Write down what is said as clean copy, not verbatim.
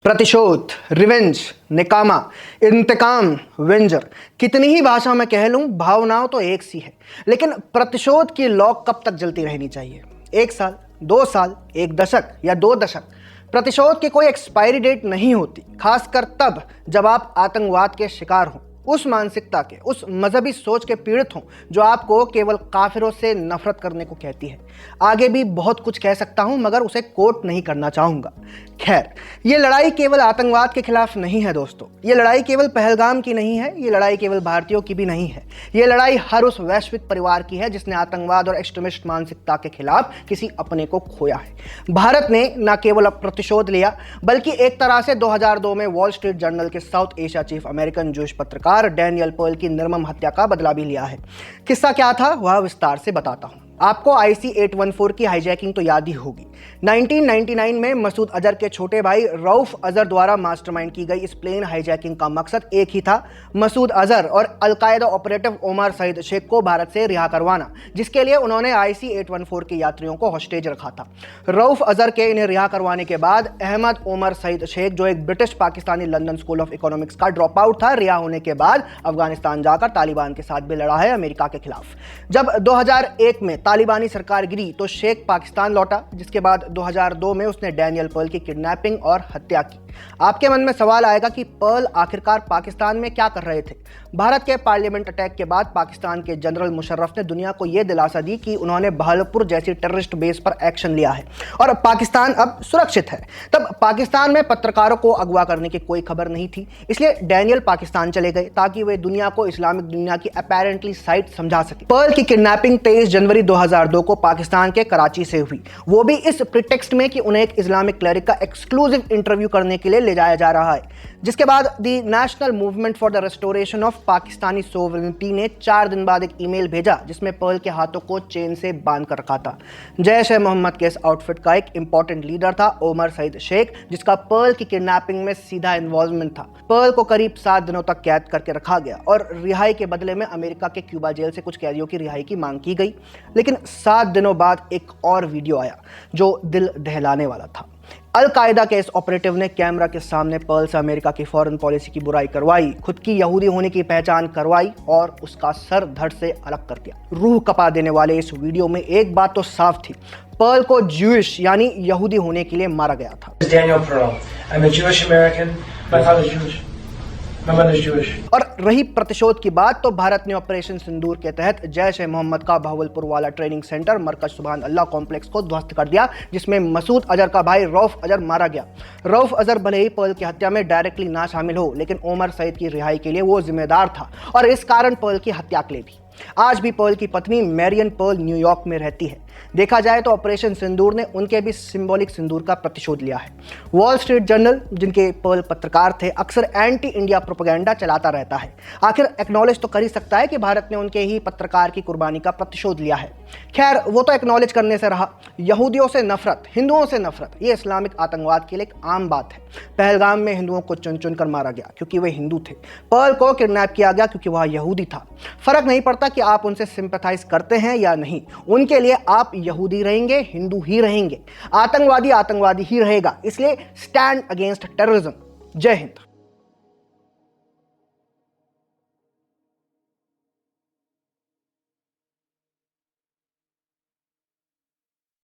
प्रतिशोध, रिवेंज, निकामा, इंतकाम, वेंजर, कितनी ही भाषा में कह लूं, भावनाओं तो एक सी है। लेकिन प्रतिशोध की लॉक कब तक जलती रहनी चाहिए? 1 साल, 2 साल, 1 दशक या 2 दशक? प्रतिशोध की कोई एक्सपायरी डेट नहीं होती, खासकर तब जब आप आतंकवाद के शिकार हों, उस मानसिकता के, उस मजहबी सोच के पीड़ित हों जो आपको केवल काफिरों से नफरत करने को कहती है। आगे भी बहुत कुछ कह सकता हूं, मगर उसे कोट नहीं करना चाहूंगा। खैर, ये लड़ाई केवल आतंकवाद के खिलाफ नहीं है दोस्तों। ये लड़ाई केवल पहलगाम की नहीं है, ये लड़ाई केवल भारतीयों की भी नहीं है। ये लड़ाई हर उस वैश्विक परिवार की है जिसने आतंकवाद और एक्सट्रीमिस्ट मानसिकता के खिलाफ किसी अपने को खोया है। भारत ने न केवल प्रतिशोध लिया, बल्कि एक तरह से 2002 में वॉल स्ट्रीट जर्नल के South Asia chief American Jewish पत्रकार डैनियल पर्ल की निर्मम हत्या का बदला भी लिया है। किस्सा क्या था वह विस्तार से बताता हूं। आपको IC-814 की हाईजैकिंग तो याद ही होगी। 1999 में मसूद अजहर के छोटे भाई रऊफ अजहर द्वारा मास्टरमाइंड की गई इस प्लेन हाईजैकिंग का मकसद एक ही था, मसूद अजहर और अलकायदा ऑपरेटिव ओमर सईद शेख को भारत से रिहा करवाना, जिसके लिए उन्होंने IC-814 के यात्रियों को हॉस्टेज रखा था। रऊफ अजहर के इन्हें रिहा करवाने के बाद अहमद ओमर सईद शेख, जो एक British Pakistani London school of economics का ड्रॉप आउट था, रिहा होने के बाद अफगानिस्तान जाकर तालिबान के साथ भी लड़ा है अमेरिका के खिलाफ। जब 2001 में तालिबानी सरकार गिरी तो शेख पाकिस्तान लौटा, जिसके बाद 2002 में उसने डैनियल पर्ल की किडनैपिंग और हत्या की। आपके मन में सवाल आएगा कि पर्ल आखिरकार पाकिस्तान में क्या कर रहे थे? भारत के पार्लियामेंट अटैक के बाद पाकिस्तान के जनरल मुशर्रफ ने दुनिया को यह दिलासा दी कि उन्होंने बहावलपुर जैसी टेररिस्ट बेस पर एक्शन लिया है और पाकिस्तान अब सुरक्षित है। तब पाकिस्तान में पत्रकारों को अगवा करने की कोई खबर नहीं थी, इसलिए डैनियल पाकिस्तान चले गए ताकि वे दुनिया को इस्लामिक दुनिया की अपैरेंटली साइट समझा सके। पर्ल की किडनैपिंग 23 जनवरी 2002 को पाकिस्तान के कराची से हुई, वो भी इस प्रिटेक्स्ट में कि उन्हें एक इस्लामिक क्लरिक का एक्सक्लूसिव इंटरव्यू करने के लिए ले जाया जा रहा है। जिसके बाद the national movement for the restoration of Pakistani sovereignty ने 4 दिन बाद एक ईमेल भेजा जिसमें पर्ल के हाथों को चेन से बांध कर रखा था। जैश ए मोहम्मद के इस आउटफिट का एक इंपॉर्टेंट लीडर था ओमर सईद शेख, जिसका पर्ल की किडनैपिंग में सीधा इन्वॉल्वमेंट था। पर्ल को करीब 7 दिनों तक कैद करके रखा गया और रिहाई के बदले में अमेरिका के क्यूबा जेल से कुछ कैदियों की रिहाई की मांग की गई। लेकिन 7 दिनों बाद एक और वीडियो आया जो दिल दहलाने वाला था। अल-कायदा के इस ऑपरेटिव ने कैमरा के सामने पर्ल से अमेरिका की फॉरेन पॉलिसी की बुराई करवाई, खुद की यहूदी होने की पहचान करवाई और उसका सर धड़ से अलग कर दिया। रूह कपा देने वाले इस वीडियो में एक बात तो साफ थी, पर्ल को ज्यूइश यानी यहूदी होने के लिए मारा गया था। Daniel Pearl. I'm a Jewish American. My father's Jewish. My mother's Jewish. और रही प्रतिशोध की बात, तो भारत ने ऑपरेशन सिंदूर के तहत जैश ए मोहम्मद का बहावलपुर वाला ट्रेनिंग सेंटर मरकज सुभान अल्लाह कॉम्प्लेक्स को ध्वस्त कर दिया, जिसमें मसूद अजहर का भाई रऊफ अजहर मारा गया। रऊफ अजहर भले ही पर्ल की हत्या में डायरेक्टली ना शामिल हो, लेकिन ओमर सईद की रिहाई के लिए वो जिम्मेदार था और इस कारण पर्ल की हत्या के लिए भी। आज भी पर्ल की पत्नी मैरियन पर्ल न्यूयॉर्क में रहती है। देखा जाए तो ऑपरेशन सिंदूर ने उनके भी सिंबॉलिक सिंदूर का प्रतिशोध लिया है। वॉल स्ट्रीट जर्नल, जिनके पर्ल पत्रकार थे, अक्सर एंटी इंडिया प्रोपेगेंडा चलाता रहता है। आखिर एक्नॉलेज तो कर ही सकता है कि भारत ने उनके ही पत्रकार की कुर्बानी का प्रतिशोध लिया है। खैर, वो तो एक्नॉलेज करने से रहा। यहूदियों से नफरत, हिंदुओं से नफरत, ये इस्लामिक आतंकवाद के लिए एक आम बात है। पहलगाम में हिंदुओं को चुन चुन कर मारा गया क्योंकि वे हिंदू थे। पर्ल को किडनैप किया गया क्योंकि वह यहूदी था। फर्क नहीं पड़ता कि आप उनसे सिंपैथाइज करते हैं या नहीं, उनके लिए आप यहूदी रहेंगे, हिंदू ही रहेंगे, आतंकवादी आतंकवादी ही रहेगा। इसलिए स्टैंड अगेंस्ट टेररिज्म। जय हिंद।